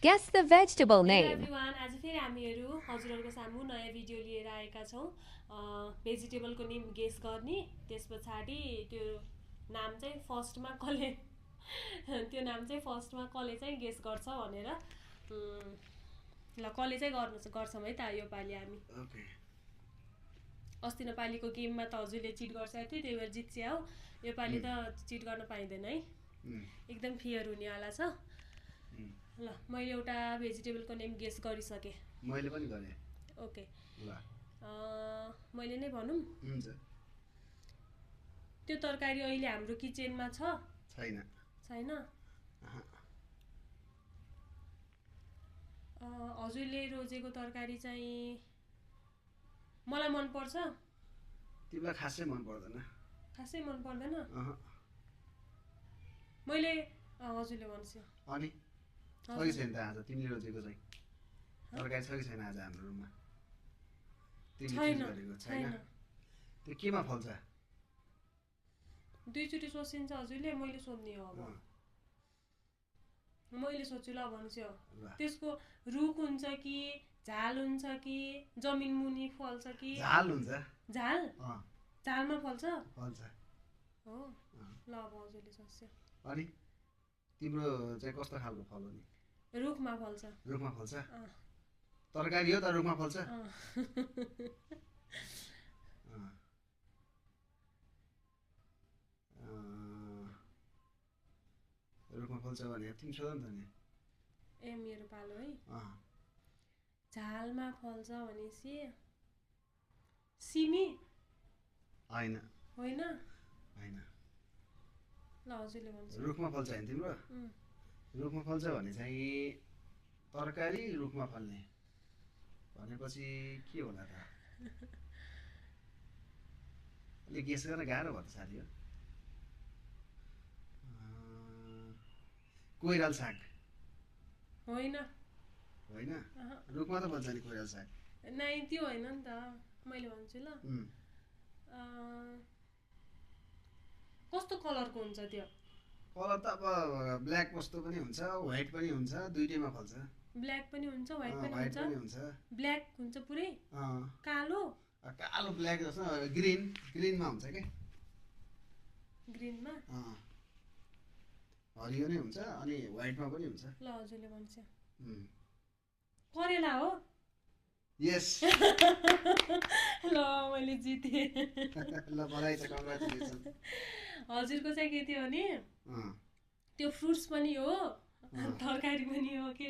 Guess the vegetable Hello name. everyone, आज फेरि हामीहरू हजुरहरूको सामु नयाँ भिडियो लिएर आएका छौँ। भेजिटेबलको नेम गेस गर्ने, त्यस पछाडि त्यो नाम चाहिँ फर्स्टमा कसले चाहिँ गेस गर्छ भनेर ल कसले चाहिँ गर्छौँ है त यो पालि हामी। ओके अस्ति नेपालीको गेममा त हजुरले चिट गरिसकेको थियो, त्यही भएर जित्स्या हो। यो पालि त चिट गर्न पाइँदैन है, एकदम फेयर हुनेवाला छ। ल मैले एउटा भेजिटेबलको नेम गेस गरिसकेँ। मैले पनि गरे। ओके ल मैले नै भनौँ। हुन्छ। त्यो तरकारी अहिले हाम्रो किचनमा छ? छैन। छैन? हजुरले रोजेको तरकारी चाहिँ मलाई मन पर्छ? तिमीलाई खासै मन पर्दैन? खासै मन पर्दैन? मैले हजुरले भन्छ। अनि छ कि छैन त आज तिमीले रोजेको चाहिँ तरकारी छ कि छैन आज हाम्रो रुममा? छैन। छैन। त्यो केमा फल्छ? दुईचोटि सोचिन्छ हजुरले, मैले सोध्ने हो अब। मैले सोच्छु ल भन्छु। त्यसको रुख हुन्छ कि झाल हुन्छ कि जमिन मुनि फल्छ कि? झाल हुन्छ। झाल? झालमा फल्छ? फल्छ। हो ल अब हजुरले सोच्छ। अनि तिम्रो चाहिँ कस्तो खालको फल हो नि? रुखमा फल्छ। रुखमा फल्छ? तरकारी हो त रुखमा फल्छ? रुखमा फल्छ भने तिमी सोध नि त नि। ए मेरो पालो है। झालमा फल्छ भनेपछि सिमी? होइन। होइन? होइन। ल हजुरले भन्छ। रुखमा फल्छ होइन तिम्रो? रुखमा फल्छ भने चाहिँ तरकारी रुखमा फल्ने भनेपछि के होला त? अलिक गेस गर्न गाह्रो भयो त साथी हो। कोइराल साग? होइन। होइन? रुखमा त फल्छ नि कोइराल साग। नै त्यो होइन नि त, मैले भन्छु ल। कस्तो कलरको हुन्छ त्यो? कलर त अब ब्ल्याक कस्तो पनि हुन्छ, व्हाइट पनि हुन्छ, दुईटैमा फल्छ। ब्ल्याक पनि हुन्छ, व्हाइट पनि हुन्छ। ब्ल्याक हुन्छ पुरै? कालो? कालो ब्ल्याक जस्तो ग्रिनमा हुन्छ के? ग्रिनमा? हरियो नै हुन्छ अनि व्हाइटमा पनि हुन्छ। ल हजुरले भन्छ। करेला हो? यस। ल मैले जितेँ। ल बधाई छ, कङ्ग्रेचुलेसन। हजुरको चाहिँ के थियो भने त्यो फ्रुट्स पनि हो, तरकारी पनि हो के